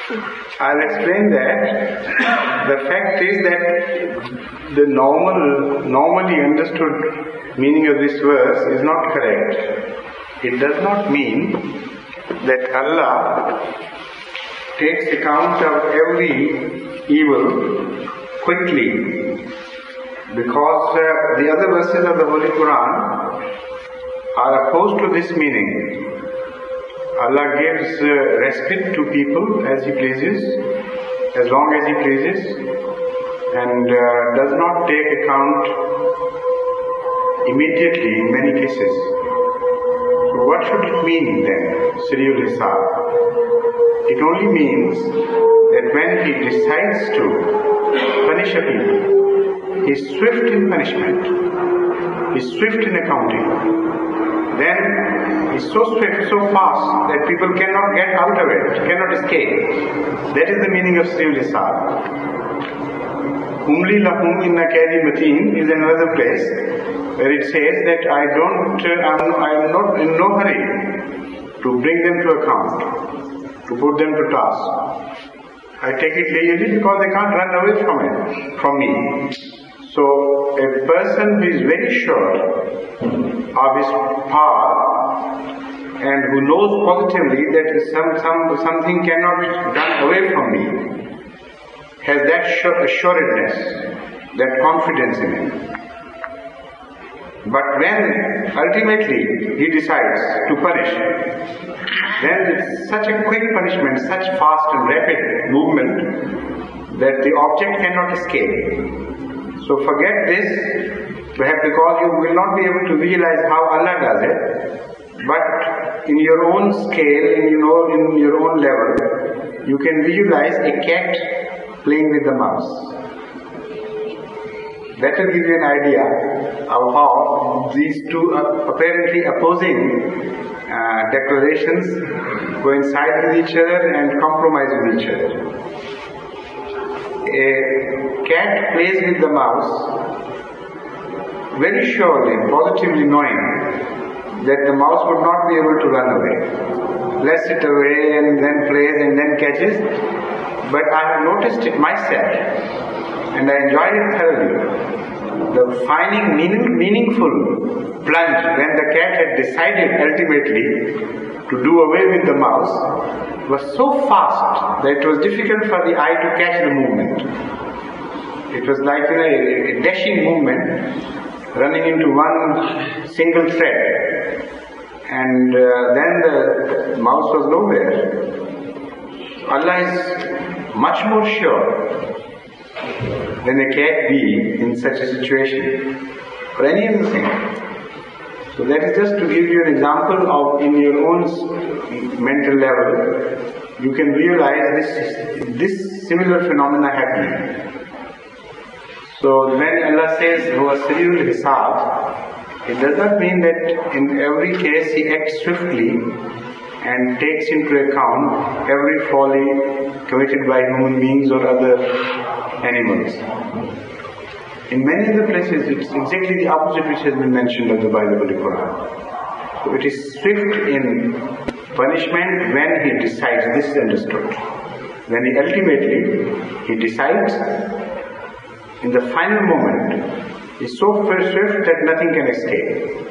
I'll explain that. The fact is that the normally understood meaning of this verse is not correct. It does not mean that Allah takes account of every evil quickly, because the other verses of the Holy Quran are opposed to this meaning. Allah gives respite to people as He pleases, as long as He pleases, and does not take account immediately in many cases. So what should it mean then, Sariul Hisab? It only means that when He decides to punish a people, He is swift in punishment, He is swift in accounting. Then He is so swift, so fast that people cannot get out of it, cannot escape. That is the meaning of Sariul Hisab. Umli lahum inna kaidi mateen is another place where it says that I am not in no hurry to bring them to account, to put them to task. I take it leisurely because they can't run away from me. So a person who is very sure of his power and who knows positively that something cannot be done away from me has that assuredness, that confidence in him. But when ultimately he decides to punish, then it's such a quick punishment, such fast and rapid movement that the object cannot escape. So forget this, perhaps because you will not be able to realize how Allah does it, but in your own scale, in your own level, you can visualize a cat playing with the mouse. That will give you an idea of how these two apparently opposing declarations coincide with each other and compromise with each other. A cat plays with the mouse very surely, positively knowing that the mouse would not be able to run away. Lets it away and then plays and then catches. But I have noticed it myself and I enjoyed it thoroughly. The finding meaningful plunge when the cat had decided ultimately to do away with the mouse was so fast that it was difficult for the eye to catch the movement. It was like a dashing movement running into one single thread, and then the mouse was nowhere. Allah is much more sure than a cat be in such a situation, or any other thing. So that is just to give you an example of, in your own mental level, you can realize this similar phenomena happening. So when Allah says, "Huwa Sariul Hisab," it does not mean that in every case He acts swiftly and takes into account every folly committed by human beings or other animals. In many other places, it's exactly the opposite which has been mentioned by the Holy Quran. So it is swift in punishment when He decides. This is understood. When He decides, in the final moment, is so swift that nothing can escape.